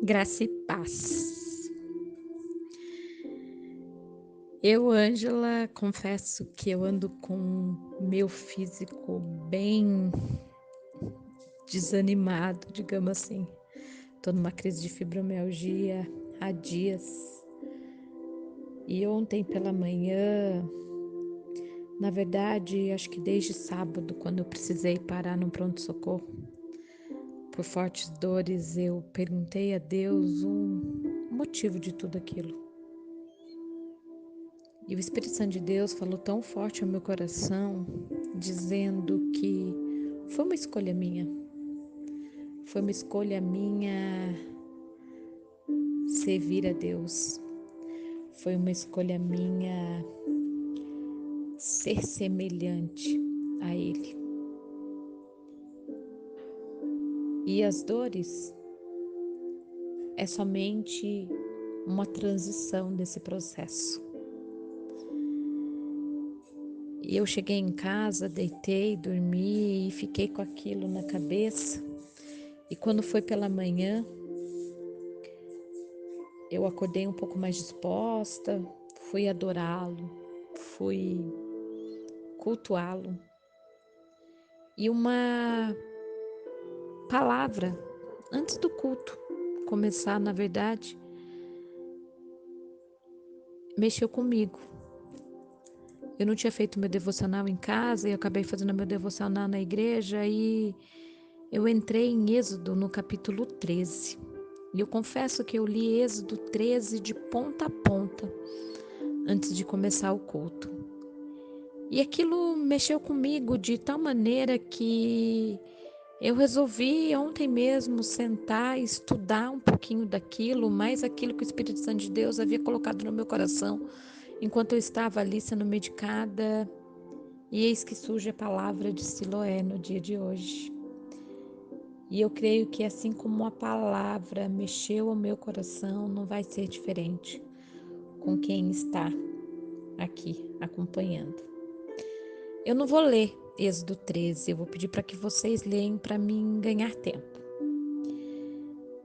Graça e paz. Eu, Ângela, confesso que eu ando com meu físico bem desanimado, digamos assim. Tô numa crise de fibromialgia há dias. E ontem pela manhã, na verdade, acho que desde sábado, quando eu precisei parar no pronto-socorro, por fortes dores, eu perguntei a Deus o motivo de tudo aquilo. E o Espírito Santo de Deus falou tão forte ao meu coração, dizendo que foi uma escolha minha. Foi uma escolha minha servir a Deus. Foi uma escolha minha ser semelhante a Ele. E as dores é somente uma transição desse processo. E eu cheguei em casa, deitei, dormi e fiquei com aquilo na cabeça. E quando foi pela manhã, eu acordei um pouco mais disposta, fui adorá-lo, fui cultuá-lo. E uma palavra, antes do culto começar, na verdade, mexeu comigo. Eu não tinha feito meu devocional em casa e eu acabei fazendo meu devocional na igreja e eu entrei em Êxodo no capítulo 13. E eu confesso que eu li Êxodo 13 de ponta a ponta antes de começar o culto. E aquilo mexeu comigo de tal maneira que eu resolvi ontem mesmo sentar e estudar um pouquinho daquilo, mais aquilo que o Espírito Santo de Deus havia colocado no meu coração enquanto eu estava ali sendo medicada. E eis que surge a palavra de Siloé no dia de hoje. E eu creio que assim como a palavra mexeu ao meu coração, não vai ser diferente com quem está aqui acompanhando. Eu não vou ler Êxodo 13, eu vou pedir para que vocês leem para mim ganhar tempo.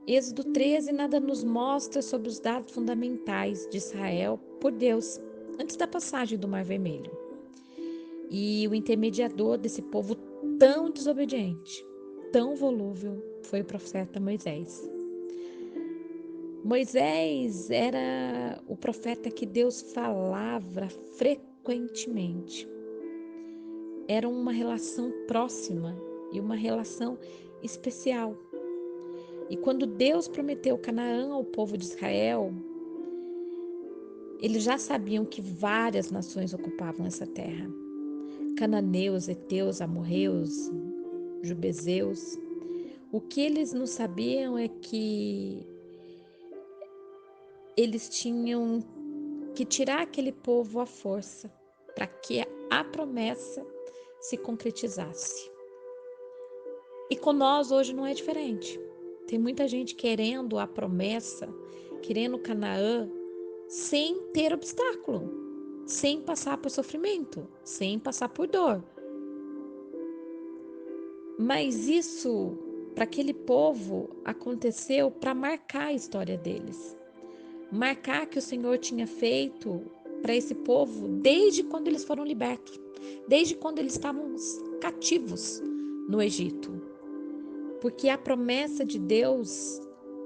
Êxodo 13 nada nos mostra sobre os dados fundamentais de Israel por Deus, antes da passagem do Mar Vermelho. E o intermediador desse povo tão desobediente, tão volúvel, foi o profeta Moisés. Moisés era o profeta que Deus falava frequentemente. Era uma relação próxima e uma relação especial. E quando Deus prometeu Canaã ao povo de Israel, eles já sabiam que várias nações ocupavam essa terra. Cananeus, heteus, amorreus, jubezeus. O que eles não sabiam é que eles tinham que tirar aquele povo à força para que a promessa se concretizasse. E com nós hoje não é diferente. Tem muita gente querendo a promessa, querendo Canaã, sem ter obstáculo, sem passar por sofrimento, sem passar por dor. Mas isso, para aquele povo, aconteceu para marcar a história deles. Marcar que o Senhor tinha feito para esse povo desde quando eles foram libertos, desde quando eles estavam cativos no Egito. Porque a promessa de Deus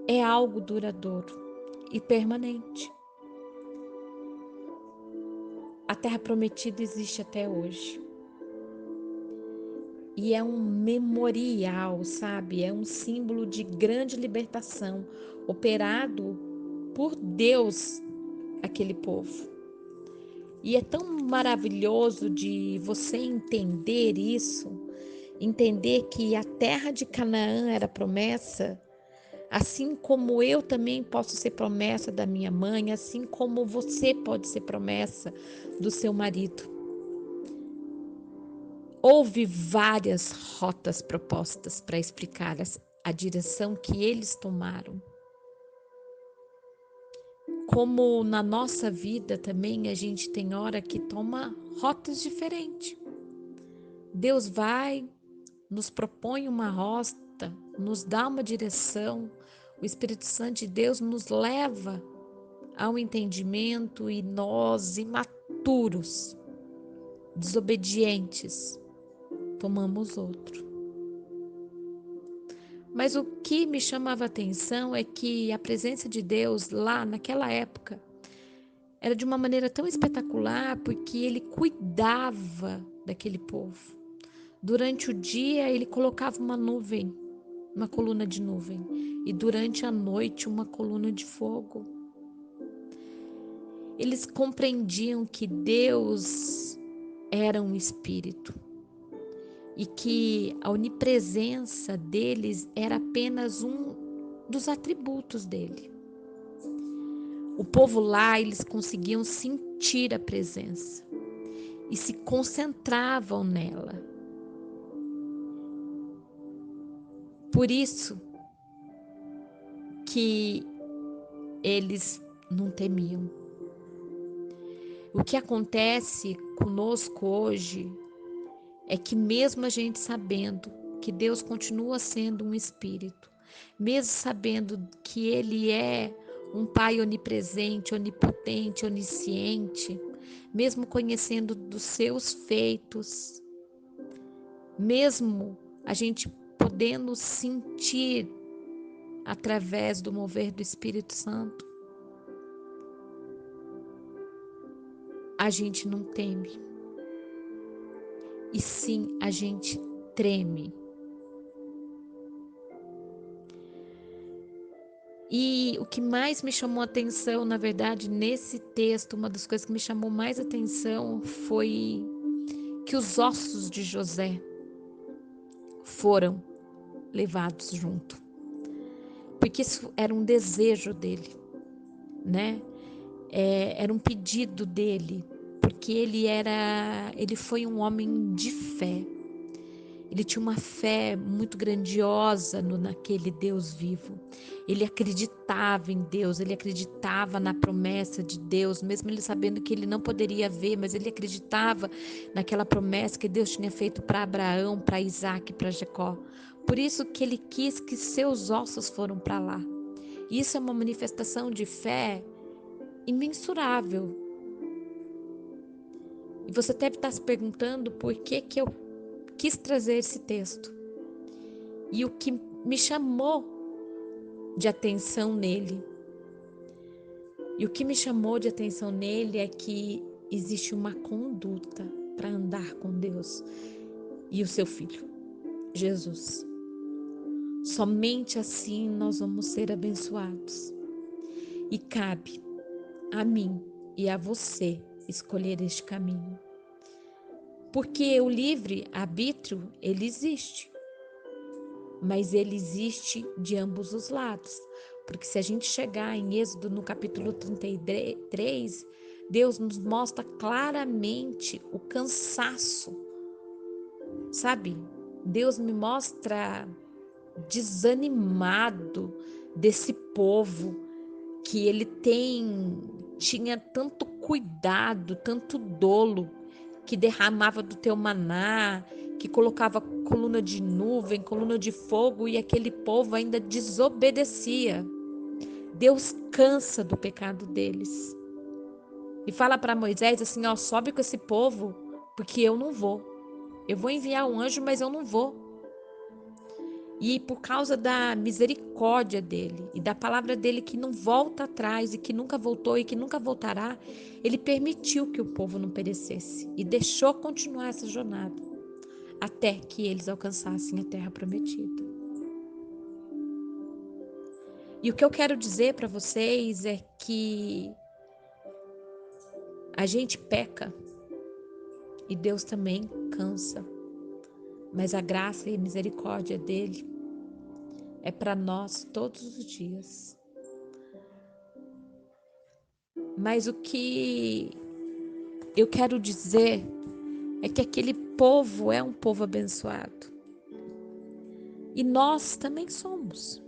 é algo duradouro e permanente. A terra prometida existe até hoje. E é um memorial, sabe? É um símbolo de grande libertação operado por Deus, aquele povo. E é tão maravilhoso de você entender isso, entender que a terra de Canaã era promessa, assim como eu também posso ser promessa da minha mãe, assim como você pode ser promessa do seu marido. Houve várias rotas propostas para explicar a direção que eles tomaram. Como na nossa vida também a gente tem hora que toma rotas diferentes. Deus vai, nos propõe uma rota, nos dá uma direção, O Espírito Santo de Deus nos leva ao entendimento e nós, imaturos, desobedientes, tomamos outro. Mas o que me chamava a atenção é que a presença de Deus lá naquela época era de uma maneira tão espetacular, porque ele cuidava daquele povo. Durante o dia ele colocava uma nuvem, uma coluna de nuvem, e durante a noite uma coluna de fogo. Eles compreendiam que Deus era um espírito e que a onipresença deles era apenas um dos atributos dele. O povo lá, eles conseguiam sentir a presença e se concentravam nela. Por isso que eles não temiam. O que acontece conosco hoje é que mesmo a gente sabendo que Deus continua sendo um espírito, mesmo sabendo que Ele é um Pai onipresente, onipotente, onisciente, mesmo conhecendo dos seus feitos, mesmo a gente podendo sentir através do mover do Espírito Santo, a gente não teme. E sim, a gente treme. E o que mais me chamou a atenção, na verdade, nesse texto, uma das coisas que me chamou mais atenção foi que os ossos de José foram levados junto. Porque isso era um desejo dele, né? Era um pedido dele, porque ele foi um homem de fé. Ele tinha uma fé muito grandiosa naquele Deus vivo. Ele acreditava em Deus, ele acreditava na promessa de Deus, mesmo ele sabendo que ele não poderia ver, mas ele acreditava naquela promessa que Deus tinha feito para Abraão, para Isaac, para Jacó. Por isso que ele quis que seus ossos foram para lá. Isso é uma manifestação de fé imensurável. E você deve estar se perguntando por que eu quis trazer esse texto. E o que me chamou de atenção nele. E o que me chamou de atenção nele é que existe uma conduta para andar com Deus e o seu Filho, Jesus. Somente assim nós vamos ser abençoados. E cabe a mim e a você escolher este caminho. Porque o livre-arbítrio, ele existe. Mas ele existe de ambos os lados. Porque se a gente chegar em Êxodo no capítulo 33, Deus nos mostra claramente o cansaço, sabe? Deus me mostra desanimado desse povo que ele tinha tanto cuidado, tanto dolo, que derramava do teu maná, que colocava coluna de nuvem, coluna de fogo, e aquele povo ainda desobedecia. Deus cansa do pecado deles. E fala para Moisés assim, ó, sobe com esse povo, porque eu não vou. Eu vou enviar um anjo, mas eu não vou. E por causa da misericórdia dele e da palavra dele que não volta atrás e que nunca voltou e que nunca voltará, ele permitiu que o povo não perecesse e deixou continuar essa jornada até que eles alcançassem a terra prometida. E o que eu quero dizer para vocês é que a gente peca e Deus também cansa, mas a graça e a misericórdia dele é para nós todos os dias. Mas o que eu quero dizer é que aquele povo é um povo abençoado. E nós também somos.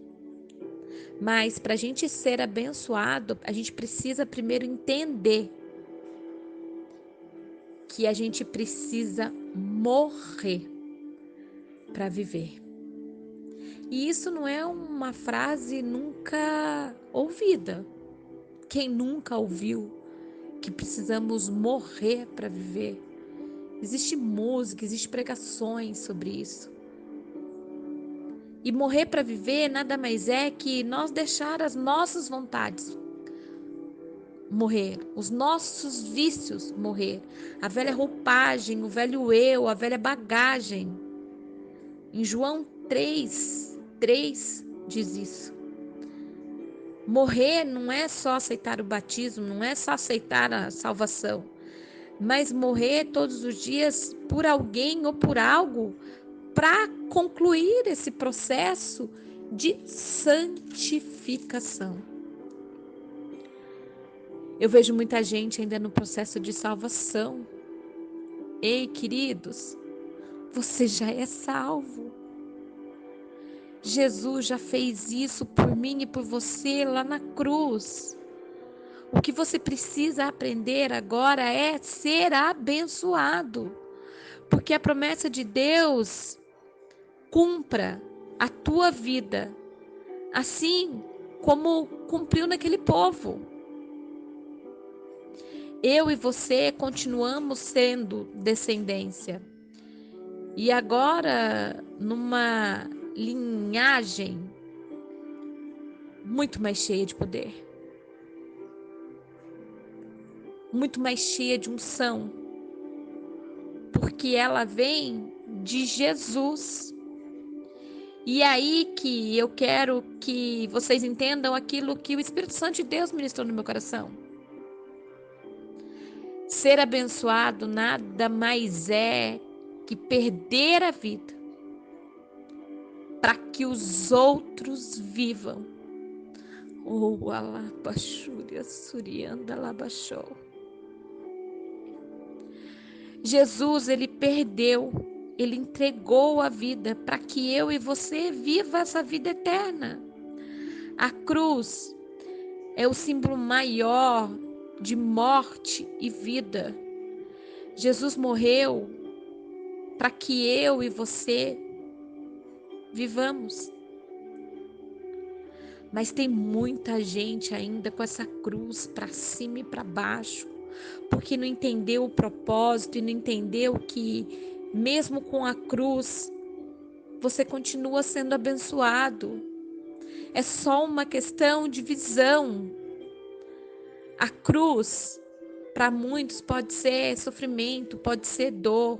Mas para a gente ser abençoado, a gente precisa primeiro entender que a gente precisa morrer para viver. E isso não é uma frase nunca ouvida. Quem nunca ouviu que precisamos morrer para viver? Existe música, existe pregações sobre isso. E morrer para viver nada mais é que nós deixar as nossas vontades morrer, os nossos vícios morrer, a velha roupagem, o velho eu, a velha bagagem. Em João 3 diz isso. Morrer não é só aceitar o batismo, não é só aceitar a salvação, mas morrer todos os dias por alguém ou por algo para concluir esse processo de santificação. Eu vejo muita gente ainda no processo de salvação. Ei, queridos, você já é salvo. Jesus já fez isso por mim e por você lá na cruz. O que você precisa aprender agora é ser abençoado, porque a promessa de Deus cumpra a tua vida, assim como cumpriu naquele povo. Eu e você continuamos sendo descendência. E agora, numa linhagem muito mais cheia de poder, muito mais cheia de unção, porque ela vem de Jesus. E aí que eu quero que vocês entendam aquilo que o Espírito Santo de Deus ministrou no meu coração. Ser abençoado nada mais é que perder a vida para que os outros vivam. Oh, alabachúria, surianda, alabachou. Jesus, ele perdeu, ele entregou a vida para que eu e você viva essa vida eterna. A cruz é o símbolo maior de morte e vida. Jesus morreu para que eu e você vivamos. Mas tem muita gente ainda com essa cruz para cima e para baixo, porque não entendeu o propósito e não entendeu que mesmo com a cruz você continua sendo abençoado. É só uma questão de visão. A cruz para muitos pode ser sofrimento, pode ser dor,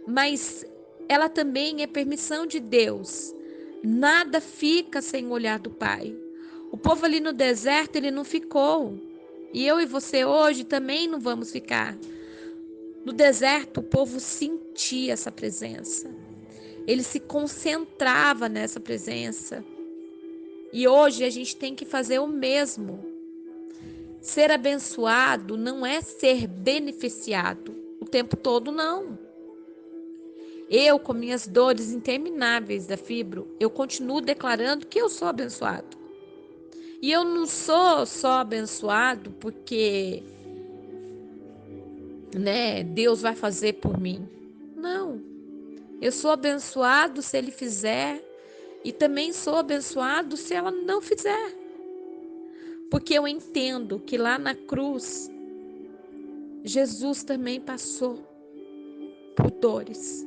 mas ela também é permissão de Deus. Nada fica sem o olhar do Pai. O povo ali no deserto, ele não ficou. E eu e você hoje também não vamos ficar. No deserto, o povo sentia essa presença. Ele se concentrava nessa presença. E hoje a gente tem que fazer o mesmo. Ser abençoado não é ser beneficiado o tempo todo, não. Eu, com minhas dores intermináveis da fibro, eu continuo declarando que eu sou abençoado. E eu não sou só abençoado porque, Deus vai fazer por mim. Não. Eu sou abençoado se Ele fizer e também sou abençoado se ela não fizer. Porque eu entendo que lá na cruz, Jesus também passou por dores,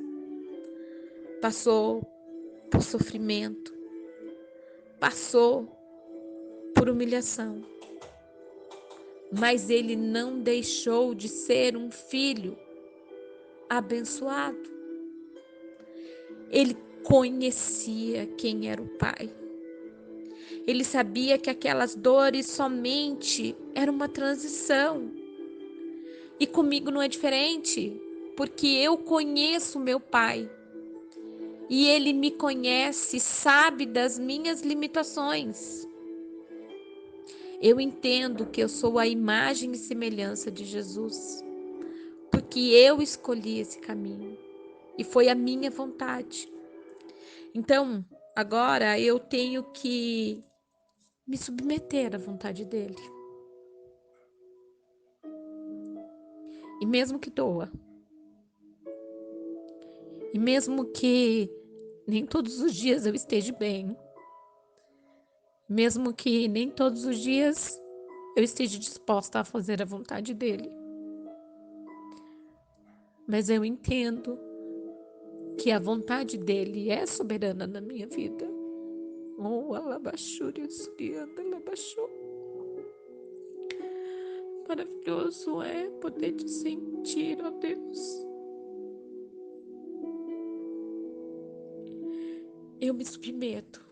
passou por sofrimento, passou por humilhação. Mas ele não deixou de ser um filho abençoado. Ele conhecia quem era o Pai. Ele sabia que aquelas dores somente era uma transição. E comigo não é diferente, porque eu conheço meu Pai. E Ele me conhece, sabe das minhas limitações. Eu entendo que eu sou a imagem e semelhança de Jesus, porque eu escolhi esse caminho e foi a minha vontade. Então, agora eu tenho que me submeter à vontade dele. E mesmo que doa, e mesmo que nem todos os dias eu esteja bem, mesmo que nem todos os dias eu esteja disposta a fazer a vontade dele. Mas eu entendo que a vontade dele é soberana na minha vida. Oh, alabaxúria, surianda, alabaxú. Maravilhoso é poder te sentir, ó Deus. Eu me submeto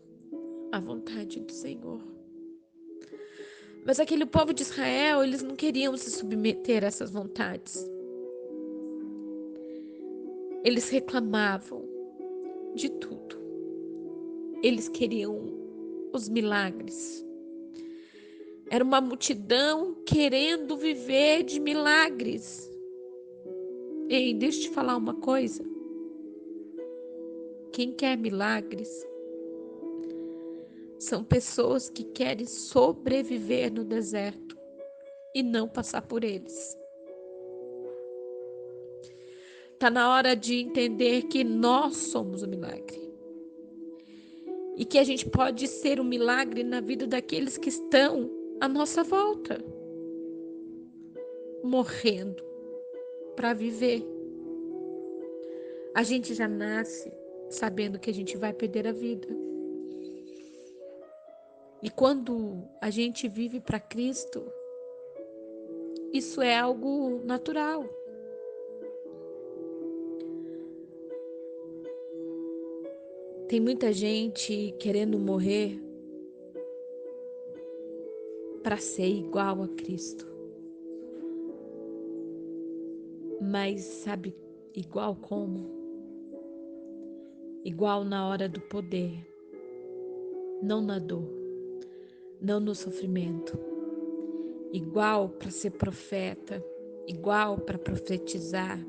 à vontade do Senhor. Mas aquele povo de Israel, eles não queriam se submeter a essas vontades. Eles reclamavam de tudo. Eles queriam os milagres. Era uma multidão querendo viver de milagres. Ei, deixa eu te falar uma coisa. Quem quer milagres são pessoas que querem sobreviver no deserto e não passar por eles. Tá na hora de entender que nós somos o milagre. E que a gente pode ser um milagre na vida daqueles que estão à nossa volta, morrendo para viver. A gente já nasce sabendo que a gente vai perder a vida. E quando a gente vive para Cristo, isso é algo natural. Tem muita gente querendo morrer para ser igual a Cristo. Mas sabe igual como? Igual na hora do poder, não na dor, não no sofrimento. Igual para ser profeta, igual para profetizar,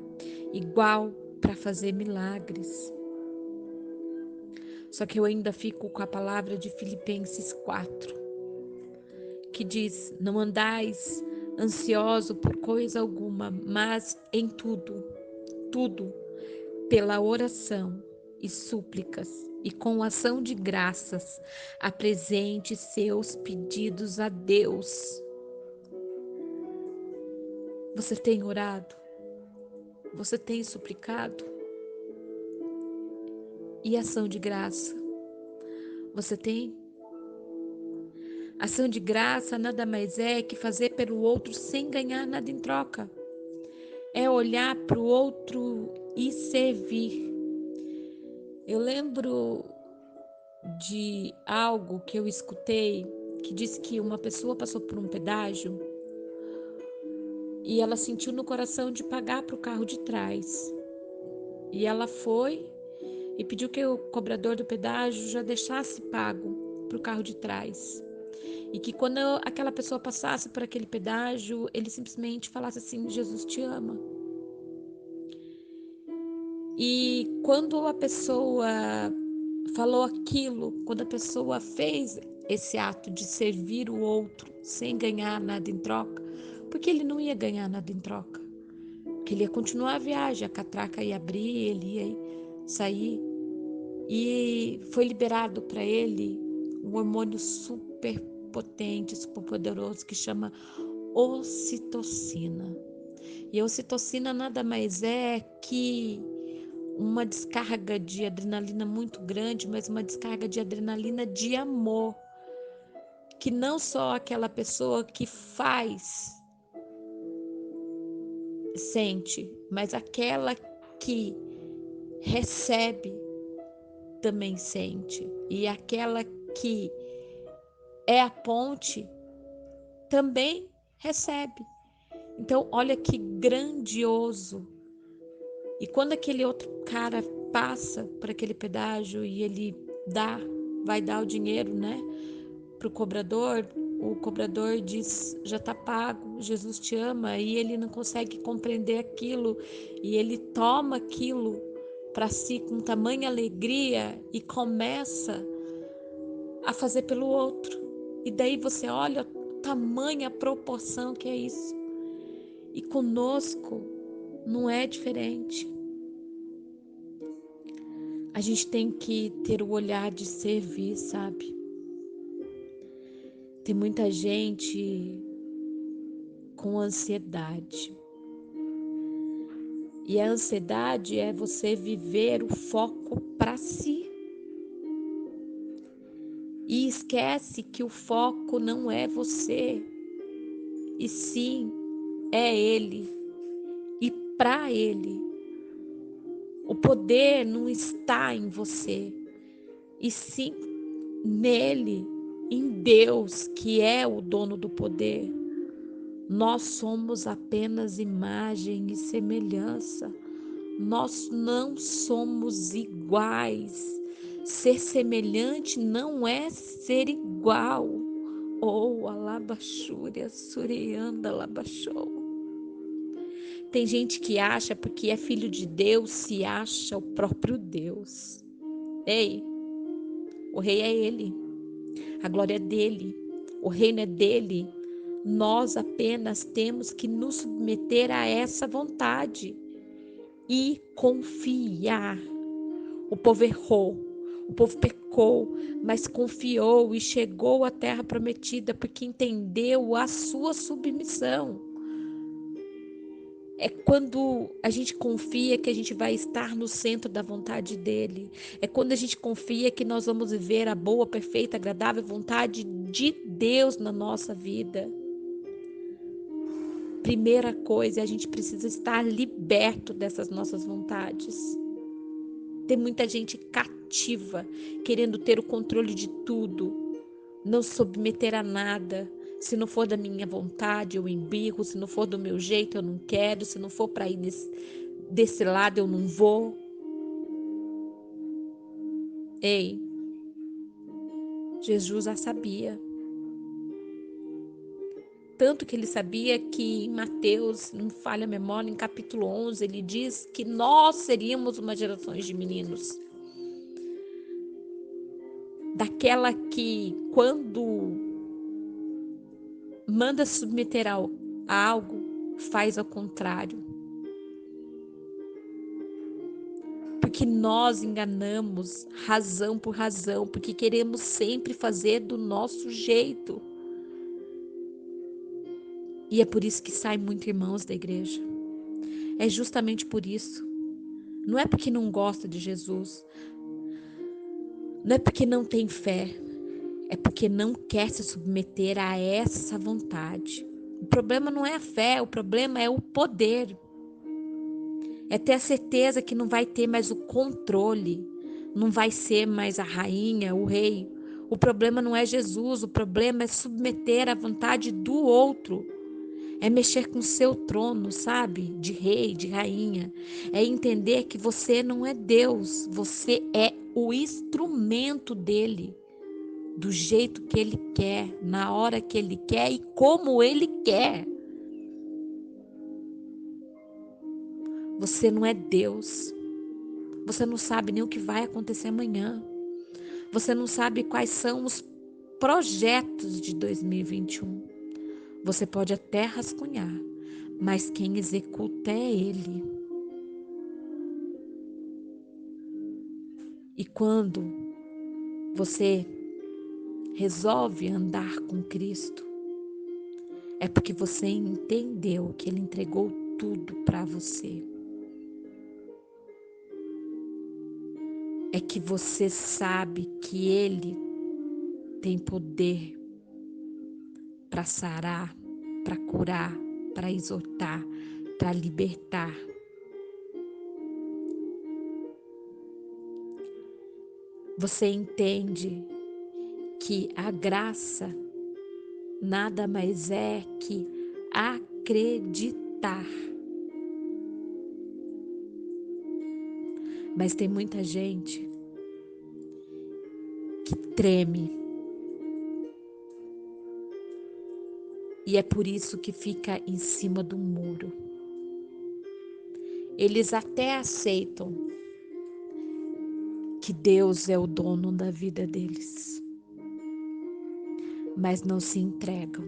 igual para fazer milagres. Só que eu ainda fico com a palavra de Filipenses 4, que diz: não andais ansioso por coisa alguma, mas em tudo, pela oração e súplicas e com ação de graças, apresente seus pedidos a Deus. Você tem orado? Você tem suplicado? E ação de graça? Você tem? Ação de graça nada mais é que fazer pelo outro sem ganhar nada em troca. É olhar para o outro e servir. Eu lembro de algo que eu escutei que disse que uma pessoa passou por um pedágio e ela sentiu no coração de pagar para o carro de trás. E ela foi e pediu que o cobrador do pedágio já deixasse pago para o carro de trás. E que quando aquela pessoa passasse por aquele pedágio, ele simplesmente falasse assim: Jesus te ama. E quando a pessoa falou aquilo, quando a pessoa fez esse ato de servir o outro sem ganhar nada em troca, porque ele não ia ganhar nada em troca, porque ele ia continuar a viagem, a catraca ia abrir, ele ia sair, e foi liberado para ele um hormônio super potente, super poderoso, que chama ocitocina. E a ocitocina nada mais é que uma descarga de adrenalina muito grande, mas uma descarga de adrenalina de amor, que não só aquela pessoa que faz sente, mas aquela que recebe também sente, e aquela que é a ponte também recebe. Então, olha que grandioso. E quando aquele outro cara passa por aquele pedágio e ele vai dar o dinheiro, né, pro cobrador, o cobrador diz: já tá pago, Jesus te ama, e ele não consegue compreender aquilo, e ele toma aquilo para si com tamanha alegria e começa a fazer pelo outro. E daí você olha a tamanha proporção que é isso. E conosco não é diferente. A gente tem que ter o olhar de servir, sabe? Tem muita gente com ansiedade. E a ansiedade é você viver o foco para si. E esquece que o foco não é você, e sim é Ele e para Ele. O poder não está em você, e sim nele, em Deus, que é o dono do poder. Nós somos apenas imagem e semelhança. Nós não somos iguais. Ser semelhante não é ser igual. Oh, alabaxúria, surianda, alabaxou. Tem gente que acha, porque é filho de Deus, se acha o próprio Deus. Ei, o rei é ele, a glória é dele, o reino é dele. Nós apenas temos que nos submeter a essa vontade e confiar. O povo errou, o povo pecou, mas confiou e chegou à terra prometida porque entendeu a sua submissão. É quando a gente confia que a gente vai estar no centro da vontade dele. É quando a gente confia que nós vamos viver a boa, perfeita, agradável vontade de Deus na nossa vida. Primeira coisa, a gente precisa estar liberto dessas nossas vontades. Tem muita gente cativa, querendo ter o controle de tudo, não submeter a nada. Se não for da minha vontade, eu embirro. Se não for do meu jeito, eu não quero. Se não for para ir desse lado, eu não vou. Ei, Jesus já sabia. Tanto que ele sabia que em Mateus, não me falha a memória, em capítulo 11, ele diz que nós seríamos uma geração de meninos. Daquela que, quando manda submeter a algo, faz ao contrário. Porque nós enganamos razão por razão, porque queremos sempre fazer do nosso jeito. E é por isso que sai muitos irmãos da igreja. É justamente por isso. Não é porque não gosta de Jesus. Não é porque não tem fé. É porque não quer se submeter a essa vontade. O problema não é a fé, o problema é o poder. É ter a certeza que não vai ter mais o controle, não vai ser mais a rainha, o rei. O problema não é Jesus, o problema é submeter à vontade do outro. É mexer com o seu trono, sabe? De rei, de rainha. É entender que você não é Deus, você é o instrumento dele. Do jeito que ele quer, na hora que ele quer e como ele quer. Você não é Deus. Você não sabe nem o que vai acontecer amanhã. Você não sabe quais são os projetos de 2021. Você pode até rascunhar, mas quem executa é Ele. E quando você resolve andar com Cristo, é porque você entendeu que Ele entregou tudo para você. É que você sabe que Ele tem poder para sarar, para curar, para exortar, para libertar. Você entende que a graça nada mais é que acreditar. Mas tem muita gente que treme. E é por isso que fica em cima do muro. Eles até aceitam que Deus é o dono da vida deles, mas não se entregam,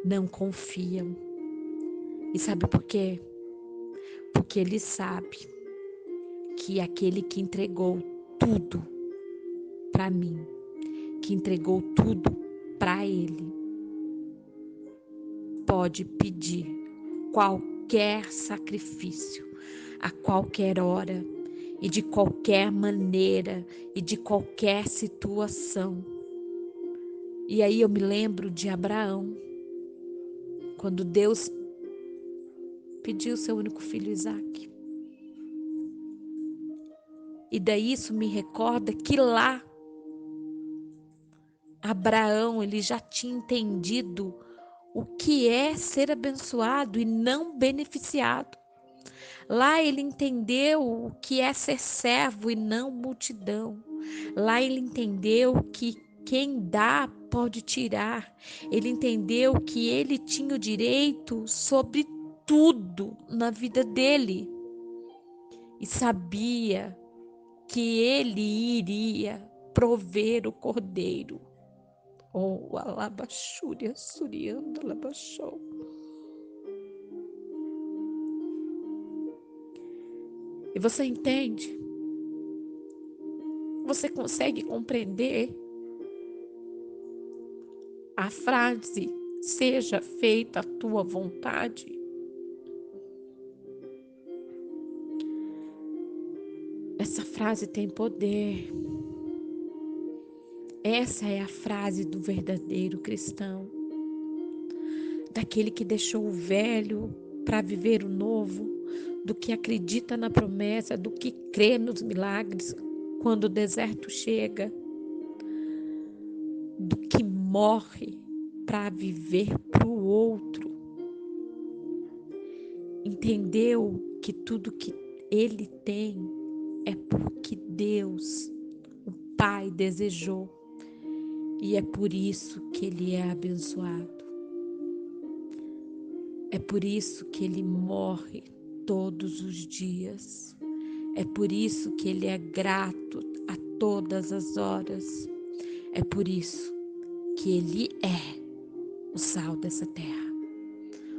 não confiam. E sabe por quê? Porque ele sabe que aquele que entregou tudo para mim, que entregou tudo para ele, pode pedir qualquer sacrifício, a qualquer hora e de qualquer maneira e de qualquer situação. E aí eu me lembro de Abraão, quando Deus pediu seu único filho Isaque. E daí isso me recorda que lá Abraão, ele já tinha entendido o que é ser abençoado e não beneficiado. Lá ele entendeu o que é ser servo e não multidão. Lá ele entendeu que quem dá pode tirar. Ele entendeu que ele tinha o direito sobre tudo na vida dele. E sabia que ele iria prover o cordeiro. Oh, alabaxúria, surianda, alabaxou. E você entende? Você consegue compreender a frase, seja feita a tua vontade? Essa frase tem poder. Essa é a frase do verdadeiro cristão, daquele que deixou o velho para viver o novo, do que acredita na promessa, do que crê nos milagres quando o deserto chega, do que morre para viver para o outro. Entendeu que tudo que ele tem é porque Deus, o Pai, desejou. E é por isso que ele é abençoado. É por isso que ele morre todos os dias. É por isso que ele é grato a todas as horas. É por isso que ele é o sal dessa terra.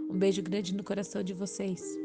Um beijo grande no coração de vocês.